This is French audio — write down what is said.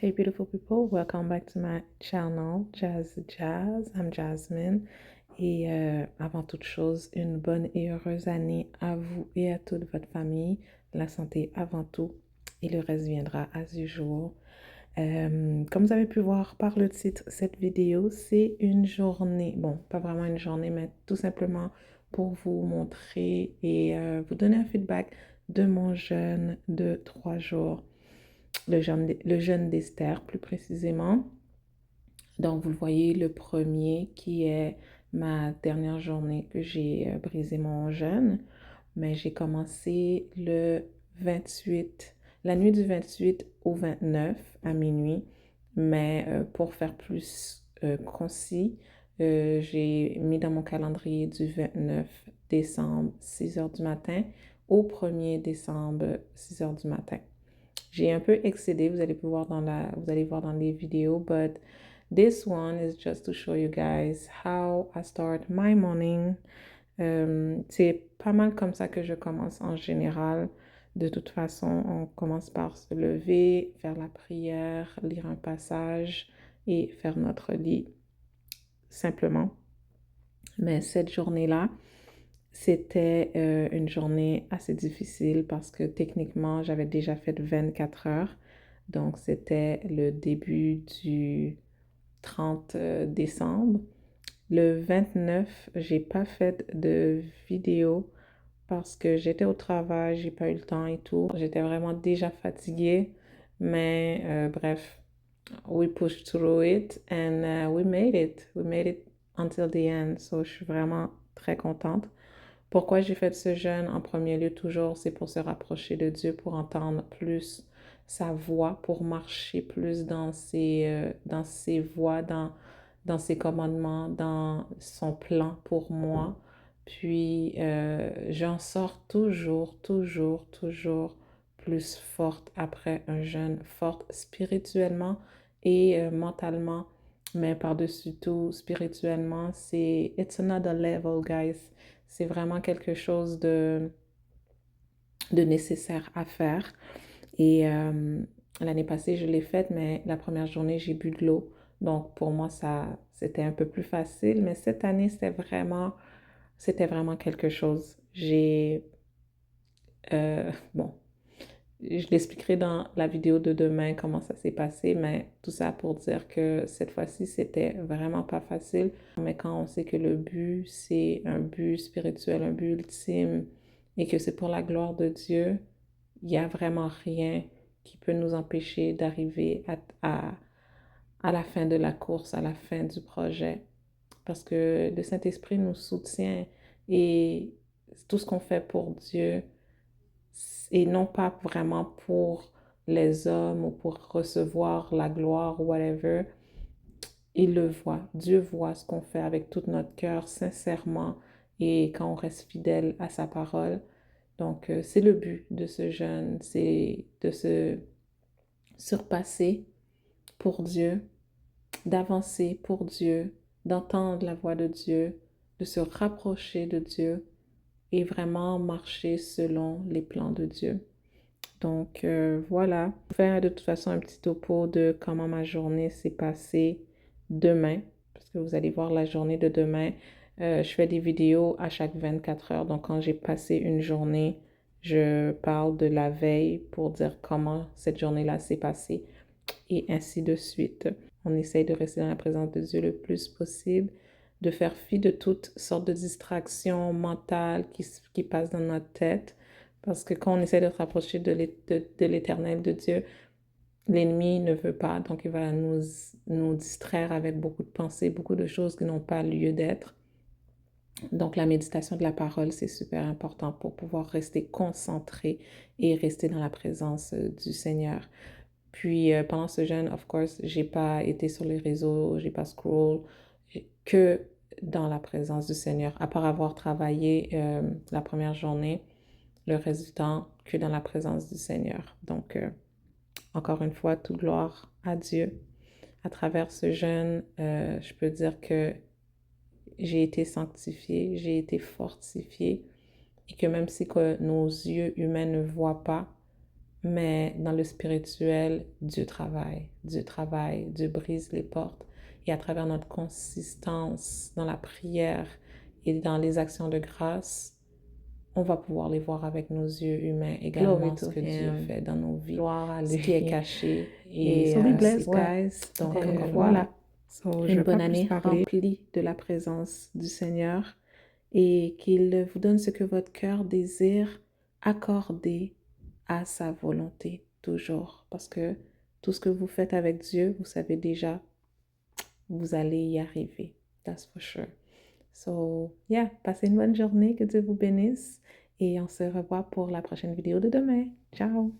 Hey beautiful people, welcome back to my channel, Jazz Jazz. I'm Jasmine. Et avant toute chose, une bonne et heureuse année à vous et à toute votre famille. La santé avant tout et le reste viendra as usual. Comme vous avez pu voir par le titre, cette vidéo, c'est une journée. Bon, pas vraiment une journée, mais tout simplement pour vous montrer et vous donner un feedback de mon jeûne de 3 jours. Le jeûne d'Esther, plus précisément. Donc, vous le voyez, le premier qui est ma dernière journée que j'ai brisé mon jeûne. Mais j'ai commencé le 28, la nuit du 28 au 29 à minuit. Mais pour faire plus concis, j'ai mis dans mon calendrier du 29 décembre 6 heures du matin au 1er décembre 6 heures du matin. J'ai un peu excédé, vous allez voir dans les vidéos, but this one is just to show you guys how I start my morning. C'est pas mal comme ça que je commence en général. De toute façon, on commence par se lever, faire la prière, lire un passage et faire notre lit simplement. Mais cette journée-là, c'était une journée assez difficile parce que techniquement, j'avais déjà fait 24 heures. Donc, c'était le début du 30 décembre. Le 29, j'ai pas fait de vidéo parce que j'étais au travail, j'ai pas eu le temps et tout. J'étais vraiment déjà fatiguée. Mais bref, we pushed through it and we made it. We made it until the end. So, je suis vraiment très contente. Pourquoi j'ai fait ce jeûne en premier lieu toujours, c'est pour se rapprocher de Dieu, pour entendre plus sa voix, pour marcher plus dans ses voies, dans ses commandements, dans son plan pour moi. Puis j'en sors toujours plus forte après un jeûne, forte spirituellement et mentalement, mais par-dessus tout, spirituellement, it's another level, guys. C'est vraiment quelque chose de nécessaire à faire. Et l'année passée, je l'ai faite, mais la première journée, j'ai bu de l'eau. Donc, pour moi, c'était un peu plus facile. Mais cette année, c'était vraiment quelque chose. Bon, je l'expliquerai dans la vidéo de demain comment ça s'est passé, mais tout ça pour dire que cette fois-ci, c'était vraiment pas facile. Mais quand on sait que le but, c'est un but spirituel, un but ultime, et que c'est pour la gloire de Dieu, il n'y a vraiment rien qui peut nous empêcher d'arriver à la fin de la course, à la fin du projet. Parce que le Saint-Esprit nous soutient et tout ce qu'on fait pour Dieu, et non pas vraiment pour les hommes ou pour recevoir la gloire ou whatever. Il le voit. Dieu voit ce qu'on fait avec tout notre cœur, sincèrement, et quand on reste fidèle à sa parole. Donc, c'est le but de ce jeûne, c'est de se surpasser pour Dieu, d'avancer pour Dieu, d'entendre la voix de Dieu, de se rapprocher de Dieu et vraiment marcher selon les plans de Dieu. Donc voilà, je vais faire de toute façon un petit topo de comment ma journée s'est passée demain, parce que vous allez voir la journée de demain. Je fais des vidéos à chaque 24 heures, donc quand j'ai passé une journée, je parle de la veille pour dire comment cette journée-là s'est passée et ainsi de suite. On essaye de rester dans la présence de Dieu le plus possible, de faire fi de toutes sortes de distractions mentales qui passent dans notre tête. Parce que quand on essaie de se rapprocher de l'éternel, de Dieu, l'ennemi ne veut pas. Donc, il va nous distraire avec beaucoup de pensées, beaucoup de choses qui n'ont pas lieu d'être. Donc, la méditation de la parole, c'est super important pour pouvoir rester concentré et rester dans la présence du Seigneur. Puis pendant ce jeûne, of course, j'ai pas été sur les réseaux, j'ai pas scroll, que dans la présence du Seigneur. À part avoir travaillé la première journée, le reste du temps, que dans la présence du Seigneur. Donc, encore une fois, toute gloire à Dieu. À travers ce jeûne, je peux dire que j'ai été sanctifiée, j'ai été fortifiée et que même si que nos yeux humains ne voient pas, Mais dans le spirituel, Dieu travaille, Dieu brise les portes. Et à travers notre consistance dans la prière et dans les actions de grâce, on va pouvoir les voir avec nos yeux humains également, ce que Dieu fait dans nos vies, ce qui est caché. Et so be blessed, guys. Donc, voilà. Une bonne année remplie de la présence du Seigneur et qu'il vous donne ce que votre cœur désire, accorder à sa volonté toujours. Parce que tout ce que vous faites avec Dieu, vous savez déjà, vous allez y arriver. That's for sure. So, yeah, passez une bonne journée, que Dieu vous bénisse et on se revoit pour la prochaine vidéo de demain. Ciao!